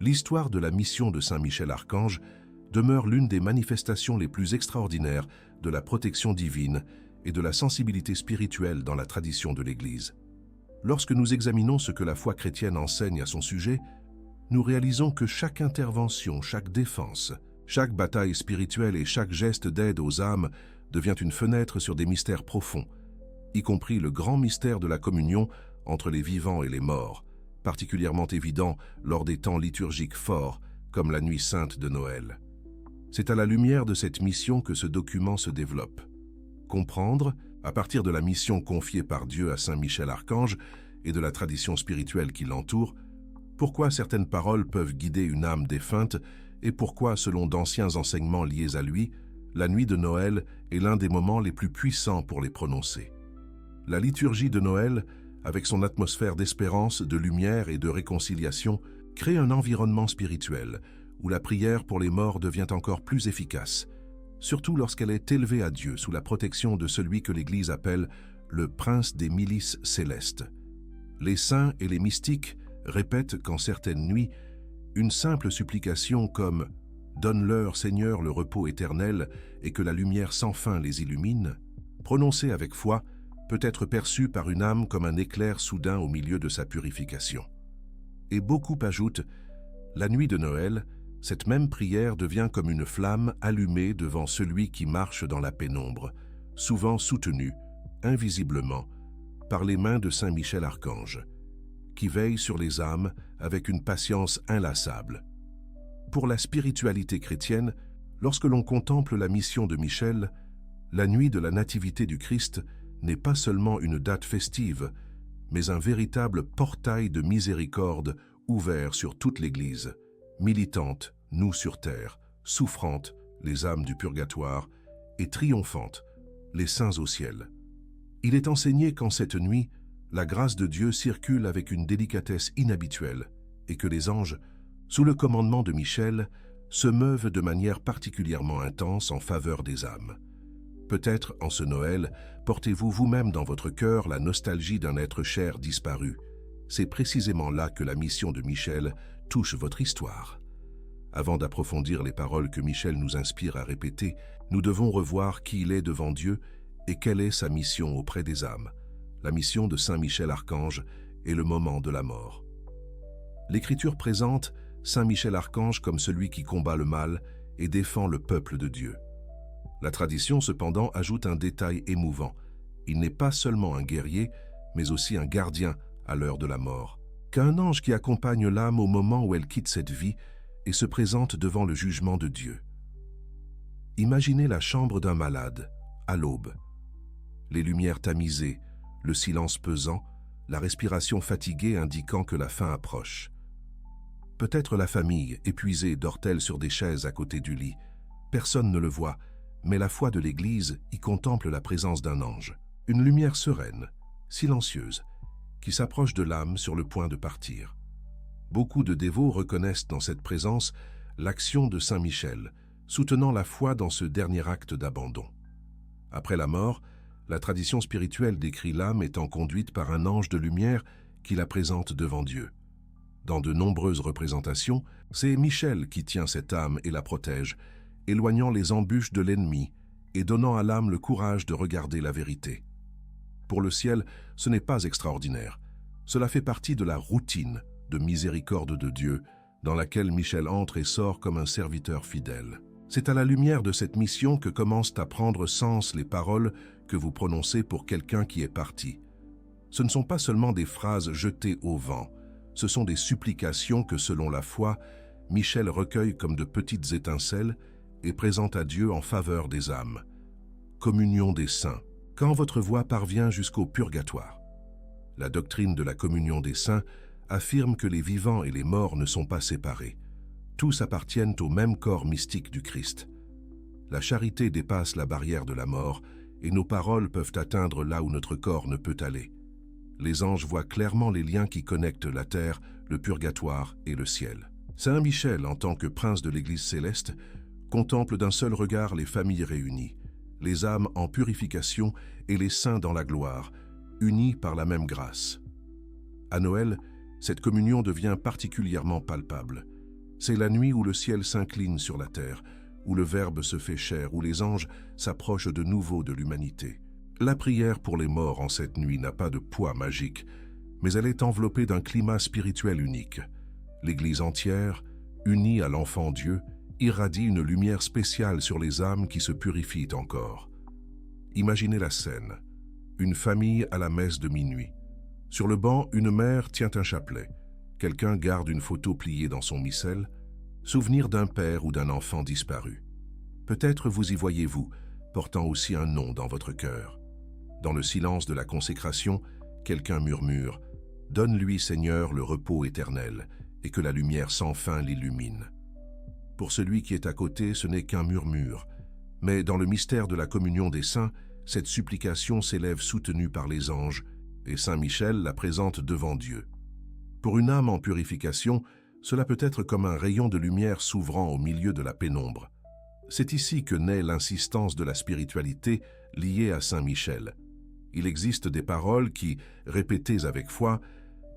L'histoire de la mission de Saint Michel Archange demeure l'une des manifestations les plus extraordinaires de la protection divine et de la sensibilité spirituelle dans la tradition de l'Église. Lorsque nous examinons ce que la foi chrétienne enseigne à son sujet, nous réalisons que chaque intervention, chaque défense, chaque bataille spirituelle et chaque geste d'aide aux âmes devient une fenêtre sur des mystères profonds, y compris le grand mystère de la communion entre les vivants et les morts, particulièrement évident lors des temps liturgiques forts, comme la Nuit sainte de Noël. C'est à la lumière de cette mission que ce document se développe. Comprendre, à partir de la mission confiée par Dieu à Saint Michel Archange et de la tradition spirituelle qui l'entoure, pourquoi certaines paroles peuvent guider une âme défunte et pourquoi, selon d'anciens enseignements liés à lui, la nuit de Noël est l'un des moments les plus puissants pour les prononcer. La liturgie de Noël, avec son atmosphère d'espérance, de lumière et de réconciliation, crée un environnement spirituel où la prière pour les morts devient encore plus efficace, surtout lorsqu'elle est élevée à Dieu sous la protection de celui que l'Église appelle le prince des milices célestes. Les saints et les mystiques répètent qu'en certaines nuits, une simple supplication comme « Donne-leur, Seigneur, le repos éternel et que la lumière sans fin les illumine », prononcée avec foi, peut être perçue par une âme comme un éclair soudain au milieu de sa purification. Et beaucoup ajoutent « La nuit de Noël, cette même prière devient comme une flamme allumée devant celui qui marche dans la pénombre, souvent soutenue, invisiblement, par les mains de Saint Michel Archange, qui veille sur les âmes avec une patience inlassable. » Pour la spiritualité chrétienne, lorsque l'on contemple la mission de Michel, la nuit de la Nativité du Christ n'est pas seulement une date festive, mais un véritable portail de miséricorde ouvert sur toute l'Église, militante, nous sur terre, souffrante, les âmes du purgatoire, et triomphante, les saints au ciel. Il est enseigné qu'en cette nuit, la grâce de Dieu circule avec une délicatesse inhabituelle et que les anges, sous le commandement de Michel, se meuvent de manière particulièrement intense en faveur des âmes. Peut-être, en ce Noël, portez-vous vous-même dans votre cœur la nostalgie d'un être cher disparu. C'est précisément là que la mission de Michel touche votre histoire. Avant d'approfondir les paroles que Michel nous inspire à répéter, nous devons revoir qui il est devant Dieu et quelle est sa mission auprès des âmes. La mission de Saint Michel Archange est le moment de la mort. L'Écriture présente Saint Michel Archange comme celui qui combat le mal et défend le peuple de Dieu. La tradition, cependant, ajoute un détail émouvant. Il n'est pas seulement un guerrier, mais aussi un gardien à l'heure de la mort. Qu'un ange qui accompagne l'âme au moment où elle quitte cette vie et se présente devant le jugement de Dieu. Imaginez la chambre d'un malade, à l'aube. Les lumières tamisées, le silence pesant, la respiration fatiguée indiquant que la fin approche. Peut-être la famille, épuisée, dort-elle sur des chaises à côté du lit. Personne ne le voit, mais la foi de l'Église y contemple la présence d'un ange. Une lumière sereine, silencieuse, qui s'approche de l'âme sur le point de partir. Beaucoup de dévots reconnaissent dans cette présence l'action de Saint Michel, soutenant la foi dans ce dernier acte d'abandon. Après la mort, la tradition spirituelle décrit l'âme étant conduite par un ange de lumière qui la présente devant Dieu. Dans de nombreuses représentations, c'est Michel qui tient cette âme et la protège, éloignant les embûches de l'ennemi et donnant à l'âme le courage de regarder la vérité. Pour le ciel, ce n'est pas extraordinaire. Cela fait partie de la routine de miséricorde de Dieu, dans laquelle Michel entre et sort comme un serviteur fidèle. C'est à la lumière de cette mission que commencent à prendre sens les paroles que vous prononcez pour quelqu'un qui est parti. Ce ne sont pas seulement des phrases jetées au vent, ce sont des supplications que, selon la foi, Michel recueille comme de petites étincelles et présente à Dieu en faveur des âmes. Communion des saints. Quand votre voix parvient jusqu'au purgatoire. La doctrine de la communion des saints affirme que les vivants et les morts ne sont pas séparés. Tous appartiennent au même corps mystique du Christ. La charité dépasse la barrière de la mort et nos paroles peuvent atteindre là où notre corps ne peut aller. Les anges voient clairement les liens qui connectent la terre, le purgatoire et le ciel. Saint Michel, en tant que prince de l'Église céleste, contemple d'un seul regard les familles réunies, les âmes en purification et les saints dans la gloire, unis par la même grâce. À Noël, cette communion devient particulièrement palpable. C'est la nuit où le ciel s'incline sur la terre, où le Verbe se fait chair, où les anges s'approchent de nouveau de l'humanité. La prière pour les morts en cette nuit n'a pas de poids magique, mais elle est enveloppée d'un climat spirituel unique. L'Église entière, unie à l'Enfant Dieu, irradie une lumière spéciale sur les âmes qui se purifient encore. Imaginez la scène. Une famille à la messe de minuit. Sur le banc, une mère tient un chapelet. Quelqu'un garde une photo pliée dans son missel, souvenir d'un père ou d'un enfant disparu. Peut-être vous y voyez-vous, portant aussi un nom dans votre cœur. Dans le silence de la consécration, quelqu'un murmure « Donne-lui, Seigneur, le repos éternel, et que la lumière sans fin l'illumine. » Pour celui qui est à côté, ce n'est qu'un murmure, mais dans le mystère de la communion des saints, cette supplication s'élève soutenue par les anges, et Saint Michel la présente devant Dieu. Pour une âme en purification, cela peut être comme un rayon de lumière s'ouvrant au milieu de la pénombre. C'est ici que naît l'insistance de la spiritualité liée à Saint Michel. Il existe des paroles qui, répétées avec foi,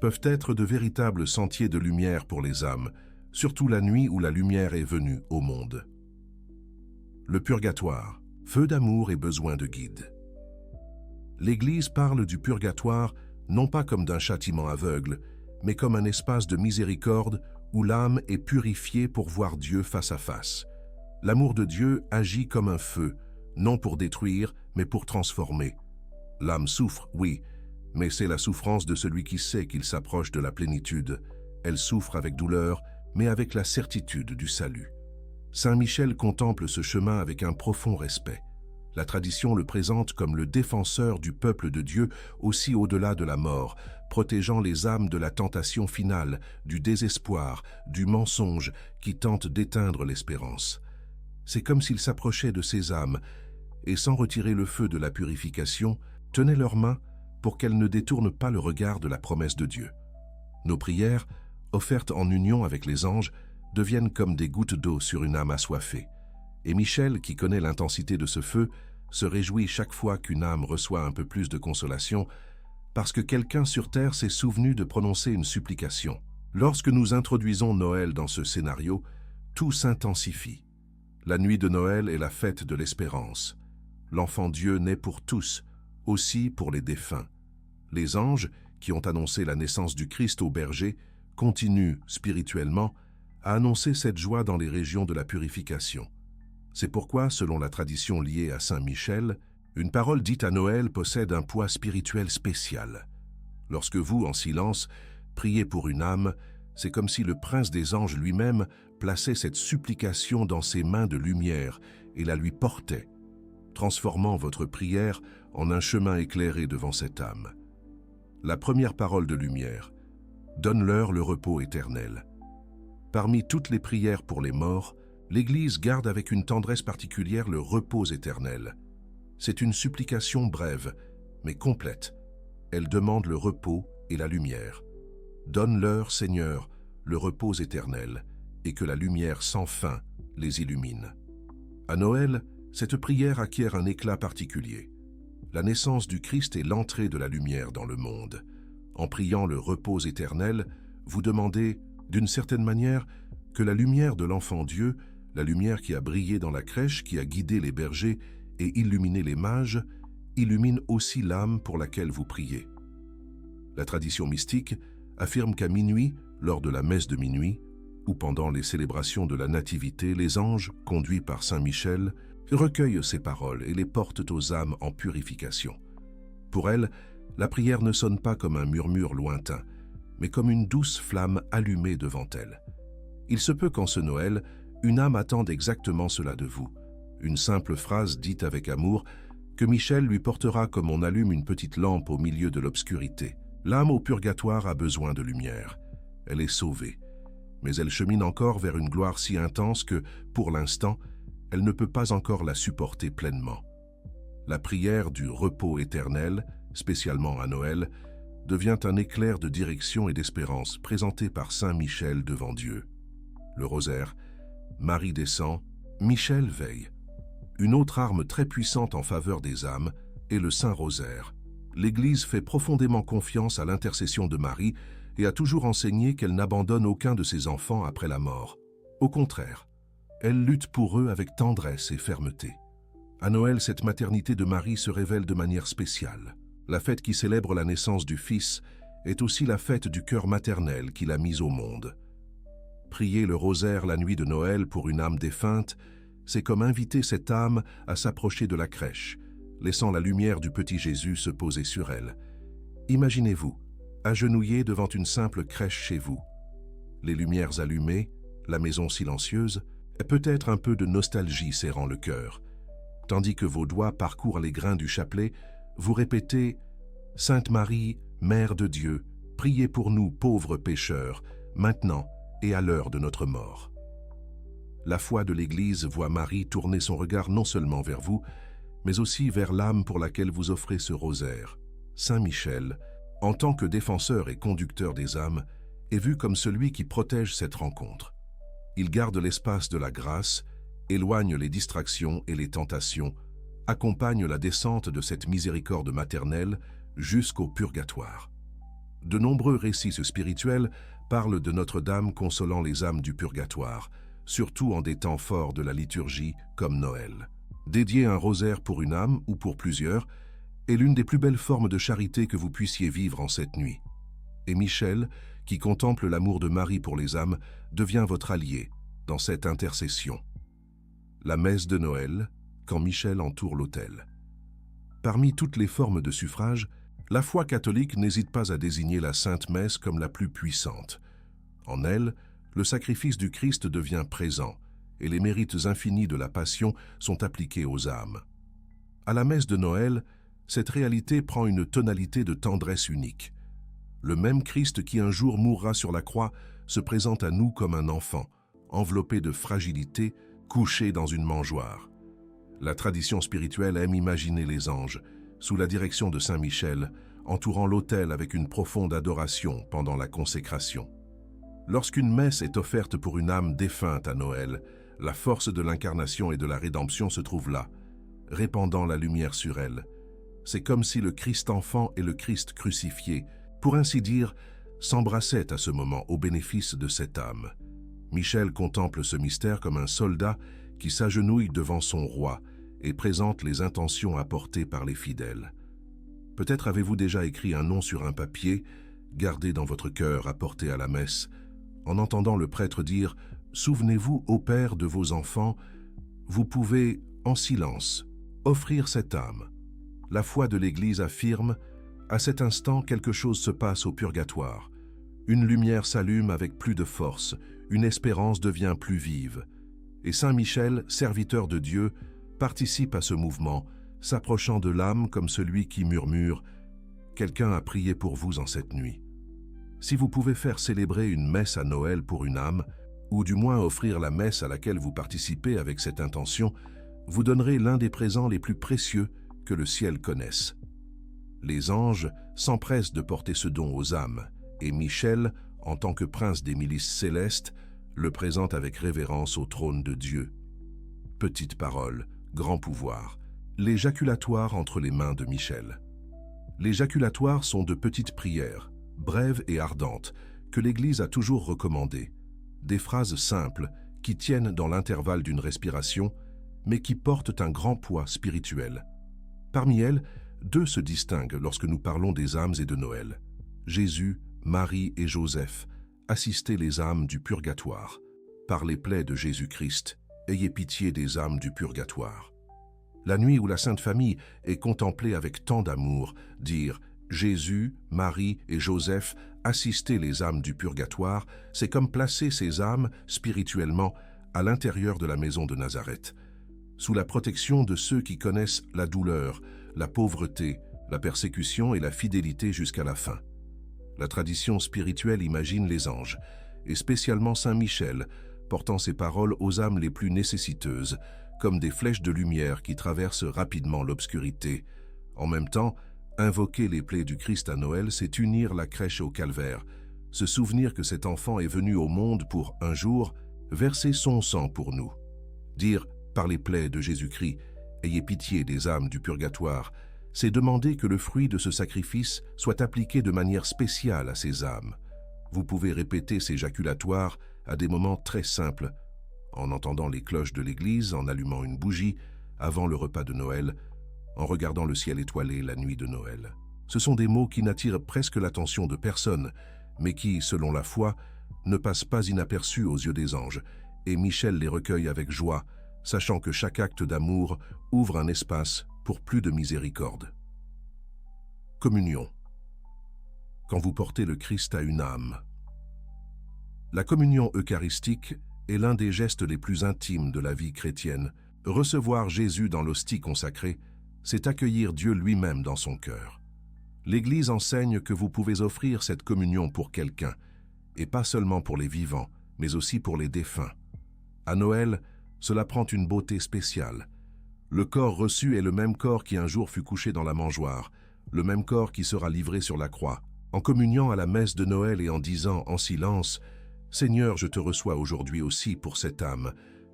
peuvent être de véritables sentiers de lumière pour les âmes, surtout la nuit où la lumière est venue au monde. Le purgatoire, feu d'amour et besoin de guide. L'Église parle du purgatoire non pas comme d'un châtiment aveugle, mais comme un espace de miséricorde où l'âme est purifiée pour voir Dieu face à face. L'amour de Dieu agit comme un feu, non pour détruire, mais pour transformer. L'âme souffre, oui, mais c'est la souffrance de celui qui sait qu'il s'approche de la plénitude. Elle souffre avec douleur, mais avec la certitude du salut. Saint Michel contemple ce chemin avec un profond respect. La tradition le présente comme le défenseur du peuple de Dieu aussi au-delà de la mort, protégeant les âmes de la tentation finale, du désespoir, du mensonge qui tente d'éteindre l'espérance. C'est comme s'il s'approchait de ces âmes et, sans retirer le feu de la purification, tenait leurs mains pour qu'elles ne détournent pas le regard de la promesse de Dieu. Nos prières, offertes en union avec les anges, deviennent comme des gouttes d'eau sur une âme assoiffée. Et Michel, qui connaît l'intensité de ce feu, se réjouit chaque fois qu'une âme reçoit un peu plus de consolation, parce que quelqu'un sur terre s'est souvenu de prononcer une supplication. Lorsque nous introduisons Noël dans ce scénario, tout s'intensifie. La nuit de Noël est la fête de l'espérance. L'enfant Dieu naît pour tous, aussi pour les défunts. Les anges, qui ont annoncé la naissance du Christ aux bergers, continuent, spirituellement, à annoncer cette joie dans les régions de la purification. C'est pourquoi, selon la tradition liée à Saint Michel, une parole dite à Noël possède un poids spirituel spécial. Lorsque vous, en silence, priez pour une âme, c'est comme si le prince des anges lui-même plaçait cette supplication dans ses mains de lumière et la lui portait, transformant votre prière en un chemin éclairé devant cette âme. La première parole de lumière: donne-leur le repos éternel. Parmi toutes les prières pour les morts, l'Église garde avec une tendresse particulière le repos éternel. C'est une supplication brève, mais complète. Elle demande le repos et la lumière. Donne-leur, Seigneur, le repos éternel, et que la lumière sans fin les illumine. À Noël, cette prière acquiert un éclat particulier. La naissance du Christ est l'entrée de la lumière dans le monde. En priant le repos éternel, vous demandez, d'une certaine manière, que la lumière de l'enfant Dieu, la lumière qui a brillé dans la crèche, qui a guidé les bergers et illuminé les mages, illumine aussi l'âme pour laquelle vous priez. La tradition mystique affirme qu'à minuit, lors de la messe de minuit, ou pendant les célébrations de la Nativité, les anges, conduits par Saint Michel, recueillent ces paroles et les portent aux âmes en purification. Pour elles, la prière ne sonne pas comme un murmure lointain, mais comme une douce flamme allumée devant elle. Il se peut qu'en ce Noël, une âme attende exactement cela de vous, une simple phrase dite avec amour que Michel lui portera comme on allume une petite lampe au milieu de l'obscurité. L'âme au purgatoire a besoin de lumière. Elle est sauvée, mais elle chemine encore vers une gloire si intense que, pour l'instant, elle ne peut pas encore la supporter pleinement. La prière du repos éternel, spécialement à Noël, devient un éclair de direction et d'espérance présenté par Saint Michel devant Dieu. Le rosaire, Marie descend, Michel veille. Une autre arme très puissante en faveur des âmes est le Saint-Rosaire. L'Église fait profondément confiance à l'intercession de Marie et a toujours enseigné qu'elle n'abandonne aucun de ses enfants après la mort. Au contraire, elle lutte pour eux avec tendresse et fermeté. À Noël, cette maternité de Marie se révèle de manière spéciale. La fête qui célèbre la naissance du Fils est aussi la fête du cœur maternel qu'il a mis au monde. Prier le rosaire la nuit de Noël pour une âme défunte, c'est comme inviter cette âme à s'approcher de la crèche, laissant la lumière du petit Jésus se poser sur elle. Imaginez-vous, agenouillé devant une simple crèche chez vous. Les lumières allumées, la maison silencieuse, et peut-être un peu de nostalgie serrant le cœur. Tandis que vos doigts parcourent les grains du chapelet, vous répétez « Sainte Marie, Mère de Dieu, priez pour nous pauvres pécheurs, maintenant et à l'heure de notre mort. » La foi de l'Église voit Marie tourner son regard non seulement vers vous, mais aussi vers l'âme pour laquelle vous offrez ce rosaire. Saint Michel, en tant que défenseur et conducteur des âmes, est vu comme celui qui protège cette rencontre. Il garde l'espace de la grâce, éloigne les distractions et les tentations, accompagne la descente de cette miséricorde maternelle jusqu'au purgatoire. De nombreux récits spirituels parlent de Notre-Dame consolant les âmes du purgatoire, surtout en des temps forts de la liturgie comme Noël. Dédier un rosaire pour une âme ou pour plusieurs est l'une des plus belles formes de charité que vous puissiez vivre en cette nuit. Et Michel, qui contemple l'amour de Marie pour les âmes, devient votre allié dans cette intercession. La messe de Noël, quand Michel entoure l'autel. Parmi toutes les formes de suffrage, la foi catholique n'hésite pas à désigner la Sainte Messe comme la plus puissante. En elle, le sacrifice du Christ devient présent et les mérites infinis de la Passion sont appliqués aux âmes. À la messe de Noël, cette réalité prend une tonalité de tendresse unique. Le même Christ qui un jour mourra sur la croix se présente à nous comme un enfant, enveloppé de fragilité, couché dans une mangeoire. La tradition spirituelle aime imaginer les anges, sous la direction de Saint Michel, entourant l'autel avec une profonde adoration pendant la consécration. Lorsqu'une messe est offerte pour une âme défunte à Noël, la force de l'incarnation et de la rédemption se trouve là, répandant la lumière sur elle. C'est comme si le Christ enfant et le Christ crucifié, pour ainsi dire, s'embrassaient à ce moment au bénéfice de cette âme. Michel contemple ce mystère comme un soldat qui s'agenouille devant son roi et présente les intentions apportées par les fidèles. Peut-être avez-vous déjà écrit un nom sur un papier, gardé dans votre cœur, apporté à la messe, en entendant le prêtre dire « Souvenez-vous, ô Père, de vos enfants, vous pouvez, en silence, offrir cette âme. » La foi de l'Église affirme « À cet instant, quelque chose se passe au purgatoire. Une lumière s'allume avec plus de force, une espérance devient plus vive. » Et Saint Michel, serviteur de Dieu, participe à ce mouvement, s'approchant de l'âme comme celui qui murmure « Quelqu'un a prié pour vous en cette nuit. » Si vous pouvez faire célébrer une messe à Noël pour une âme, ou du moins offrir la messe à laquelle vous participez avec cette intention, vous donnerez l'un des présents les plus précieux que le ciel connaisse. Les anges s'empressent de porter ce don aux âmes, et Michel, en tant que prince des milices célestes, le présente avec révérence au trône de Dieu. Petite parole, grand pouvoir, l'éjaculatoire entre les mains de Michel. Les jaculatoires sont de petites prières, brèves et ardentes, que l'Église a toujours recommandées. Des phrases simples qui tiennent dans l'intervalle d'une respiration, mais qui portent un grand poids spirituel. Parmi elles, deux se distinguent lorsque nous parlons des âmes et de Noël. Jésus, Marie et Joseph, assistez les âmes du purgatoire. Par les plaies de Jésus-Christ, ayez pitié des âmes du purgatoire. La nuit où la Sainte Famille est contemplée avec tant d'amour, dire « Jésus, Marie et Joseph, assistez les âmes du purgatoire », c'est comme placer ces âmes, spirituellement, à l'intérieur de la maison de Nazareth, sous la protection de ceux qui connaissent la douleur, la pauvreté, la persécution et la fidélité jusqu'à la fin. La tradition spirituelle imagine les anges, et spécialement Saint Michel, portant ces paroles aux âmes les plus nécessiteuses, comme des flèches de lumière qui traversent rapidement l'obscurité. En même temps, invoquer les plaies du Christ à Noël, c'est unir la crèche au calvaire, se souvenir que cet enfant est venu au monde pour, un jour, verser son sang pour nous. Dire, par les plaies de Jésus-Christ, « Ayez pitié des âmes du purgatoire », c'est demander que le fruit de ce sacrifice soit appliqué de manière spéciale à ces âmes. Vous pouvez répéter ces jaculatoires à des moments très simples, en entendant les cloches de l'église, en allumant une bougie, avant le repas de Noël, en regardant le ciel étoilé la nuit de Noël. Ce sont des mots qui n'attirent presque l'attention de personne, mais qui, selon la foi, ne passent pas inaperçus aux yeux des anges, et Michel les recueille avec joie, sachant que chaque acte d'amour ouvre un espace pour plus de miséricorde. Communion. Quand vous portez le Christ à une âme. La communion eucharistique est l'un des gestes les plus intimes de la vie chrétienne. Recevoir Jésus dans l'hostie consacrée, c'est accueillir Dieu lui-même dans son cœur. L'Église enseigne que vous pouvez offrir cette communion pour quelqu'un, et pas seulement pour les vivants, mais aussi pour les défunts. À Noël, cela prend une beauté spéciale. Le corps reçu est le même corps qui un jour fut couché dans la mangeoire, le même corps qui sera livré sur la croix. En communiant à la messe de Noël et en disant en silence « Seigneur, je te reçois aujourd'hui aussi pour cette âme »,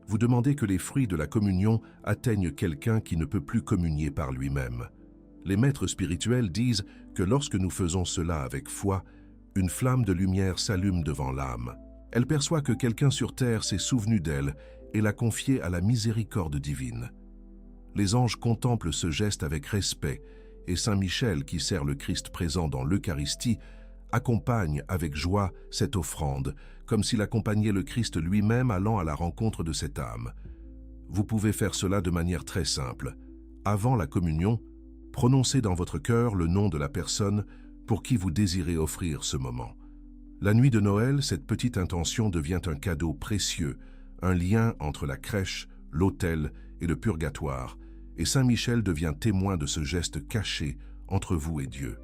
vous demandez que les fruits de la communion atteignent quelqu'un qui ne peut plus communier par lui-même. Les maîtres spirituels disent que lorsque nous faisons cela avec foi, une flamme de lumière s'allume devant l'âme. Elle perçoit que quelqu'un sur terre s'est souvenu d'elle et l'a confiée à la miséricorde divine. Les anges contemplent ce geste avec respect et Saint Michel, qui sert le Christ présent dans l'Eucharistie, accompagne avec joie cette offrande, comme s'il accompagnait le Christ lui-même allant à la rencontre de cette âme. Vous pouvez faire cela de manière très simple. Avant la communion, prononcez dans votre cœur le nom de la personne pour qui vous désirez offrir ce moment. La nuit de Noël, cette petite intention devient un cadeau précieux, un lien entre la crèche, l'autel et le purgatoire, et Saint Michel devient témoin de ce geste caché entre vous et Dieu.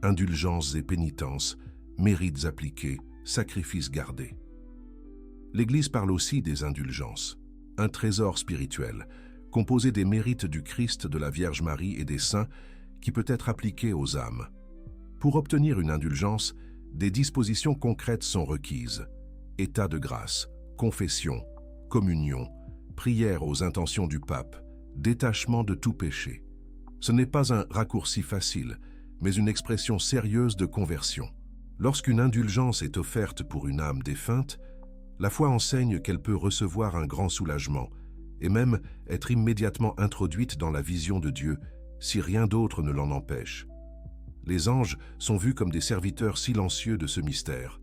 Indulgences et pénitences, mérites appliqués, sacrifices gardés. L'Église parle aussi des indulgences, un trésor spirituel, composé des mérites du Christ, de la Vierge Marie et des saints, qui peut être appliqué aux âmes. Pour obtenir une indulgence, des dispositions concrètes sont requises. État de grâce, confession, communion, prière aux intentions du pape, détachement de tout péché. Ce n'est pas un raccourci facile, mais une expression sérieuse de conversion. Lorsqu'une indulgence est offerte pour une âme défunte, la foi enseigne qu'elle peut recevoir un grand soulagement et même être immédiatement introduite dans la vision de Dieu si rien d'autre ne l'en empêche. Les anges sont vus comme des serviteurs silencieux de ce mystère.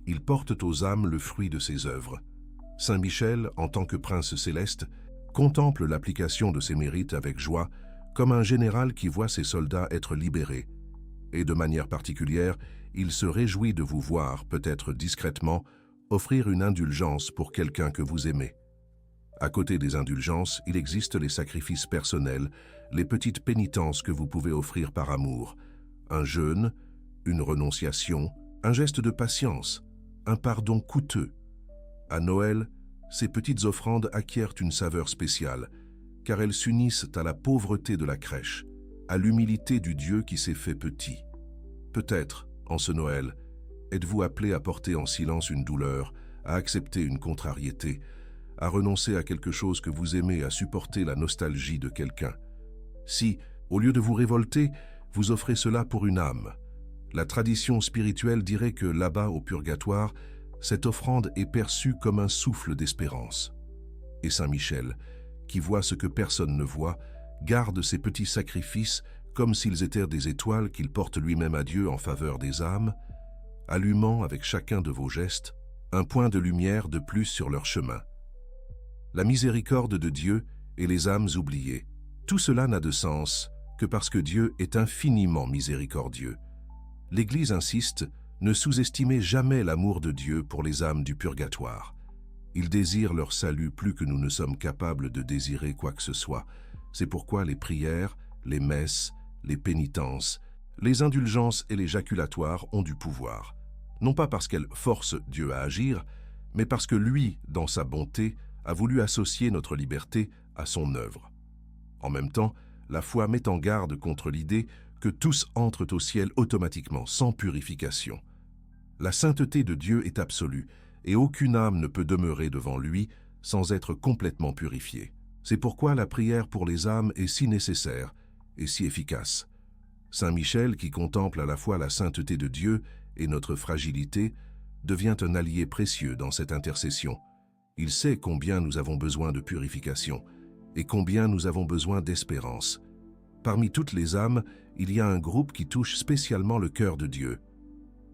Ils portent aux âmes le fruit de ses œuvres. Saint Michel, en tant que prince céleste, contemple l'application de ses mérites avec joie, comme un général qui voit ses soldats être libérés. Et de manière particulière, il se réjouit de vous voir, peut-être discrètement, offrir une indulgence pour quelqu'un que vous aimez. À côté des indulgences, il existe les sacrifices personnels, les petites pénitences que vous pouvez offrir par amour. Un jeûne, une renonciation, un geste de patience, un pardon coûteux. À Noël, ces petites offrandes acquièrent une saveur spéciale, car elles s'unissent à la pauvreté de la crèche, à l'humilité du Dieu qui s'est fait petit. Peut-être, en ce Noël, êtes-vous appelé à porter en silence une douleur, à accepter une contrariété, à renoncer à quelque chose que vous aimez, à supporter la nostalgie de quelqu'un. Si, au lieu de vous révolter, vous offrez cela pour une âme, la tradition spirituelle dirait que là-bas au purgatoire, cette offrande est perçue comme un souffle d'espérance. Et Saint Michel, qui voit ce que personne ne voit, garde ces petits sacrifices comme s'ils étaient des étoiles qu'il porte lui-même à Dieu en faveur des âmes, allumant avec chacun de vos gestes un point de lumière de plus sur leur chemin. La miséricorde de Dieu et les âmes oubliées, tout cela n'a de sens que parce que Dieu est infiniment miséricordieux. L'Église insiste, ne sous-estimez jamais l'amour de Dieu pour les âmes du purgatoire. Il désire leur salut plus que nous ne sommes capables de désirer quoi que ce soit. C'est pourquoi les prières, les messes, les pénitences, les indulgences et les jaculatoires ont du pouvoir. Non pas parce qu'elles forcent Dieu à agir, mais parce que lui, dans sa bonté, a voulu associer notre liberté à son œuvre. En même temps, la foi met en garde contre l'idée que tous entrent au ciel automatiquement, sans purification. La sainteté de Dieu est absolue, et aucune âme ne peut demeurer devant lui sans être complètement purifiée. C'est pourquoi la prière pour les âmes est si nécessaire et si efficace. Saint Michel, qui contemple à la fois la sainteté de Dieu et notre fragilité, devient un allié précieux dans cette intercession. Il sait combien nous avons besoin de purification et combien nous avons besoin d'espérance. Parmi toutes les âmes, il y a un groupe qui touche spécialement le cœur de Dieu.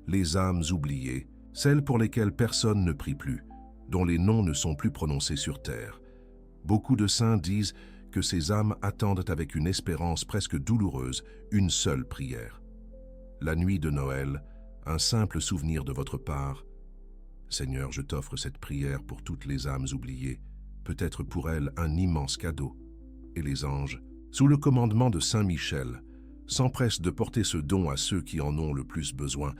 Les âmes oubliées, celles pour lesquelles personne ne prie plus, dont les noms ne sont plus prononcés sur terre. Beaucoup de saints disent que ces âmes attendent avec une espérance presque douloureuse une seule prière. La nuit de Noël, un simple souvenir de votre part. Seigneur, je t'offre cette prière pour toutes les âmes oubliées, peut-être pour elles un immense cadeau. Et les anges, sous le commandement de Saint Michel, s'empressent de porter ce don à ceux qui en ont le plus besoin,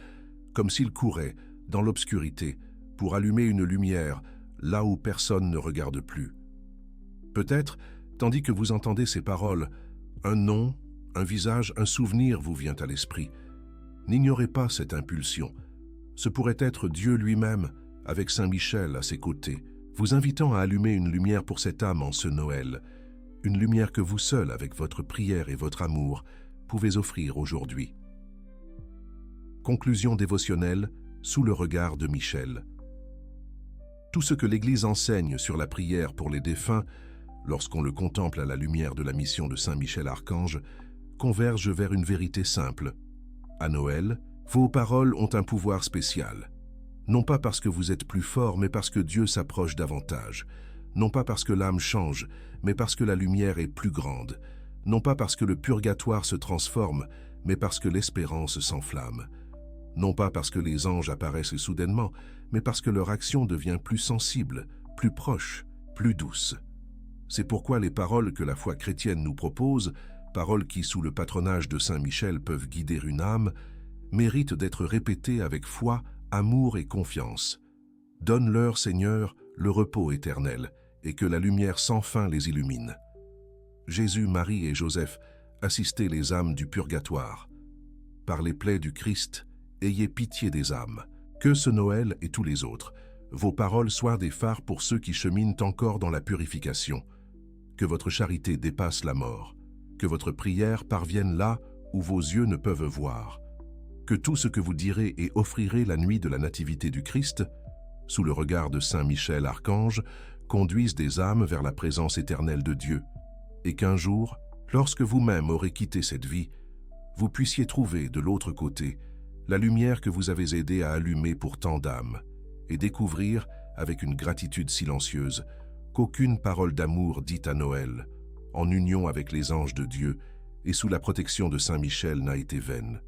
comme s'ils couraient, dans l'obscurité, pour allumer une lumière là où personne ne regarde plus. Peut-être, tandis que vous entendez ces paroles, un nom, un visage, un souvenir vous vient à l'esprit. N'ignorez pas cette impulsion. Ce pourrait être Dieu lui-même, avec Saint Michel à ses côtés, vous invitant à allumer une lumière pour cette âme en ce Noël, une lumière que vous seul, avec votre prière et votre amour, pouvez offrir aujourd'hui. Conclusion dévotionnelle sous le regard de Michel. Tout ce que l'Église enseigne sur la prière pour les défunts, lorsqu'on le contemple à la lumière de la mission de Saint Michel Archange, converge vers une vérité simple. À Noël, vos paroles ont un pouvoir spécial. Non pas parce que vous êtes plus fort, mais parce que Dieu s'approche davantage. Non pas parce que l'âme change, mais parce que la lumière est plus grande. Non pas parce que le purgatoire se transforme, mais parce que l'espérance s'enflamme. Non pas parce que les anges apparaissent soudainement, mais parce que leur action devient plus sensible, plus proche, plus douce. C'est pourquoi les paroles que la foi chrétienne nous propose, paroles qui, sous le patronage de Saint Michel, peuvent guider une âme, méritent d'être répétées avec foi, amour et confiance. Donne-leur, Seigneur, le repos éternel, et que la lumière sans fin les illumine. Jésus, Marie et Joseph, assistez les âmes du purgatoire. Par les plaies du Christ, ayez pitié des âmes. Que ce Noël et tous les autres, vos paroles soient des phares pour ceux qui cheminent encore dans la purification. Que votre charité dépasse la mort. Que votre prière parvienne là où vos yeux ne peuvent voir. Que tout ce que vous direz et offrirez la nuit de la Nativité du Christ, sous le regard de Saint Michel Archange, conduise des âmes vers la présence éternelle de Dieu, et qu'un jour, lorsque vous-même aurez quitté cette vie, vous puissiez trouver de l'autre côté la lumière que vous avez aidé à allumer pour tant d'âmes, et découvrir, avec une gratitude silencieuse, qu'aucune parole d'amour dite à Noël, en union avec les anges de Dieu et sous la protection de Saint Michel, n'a été vaine.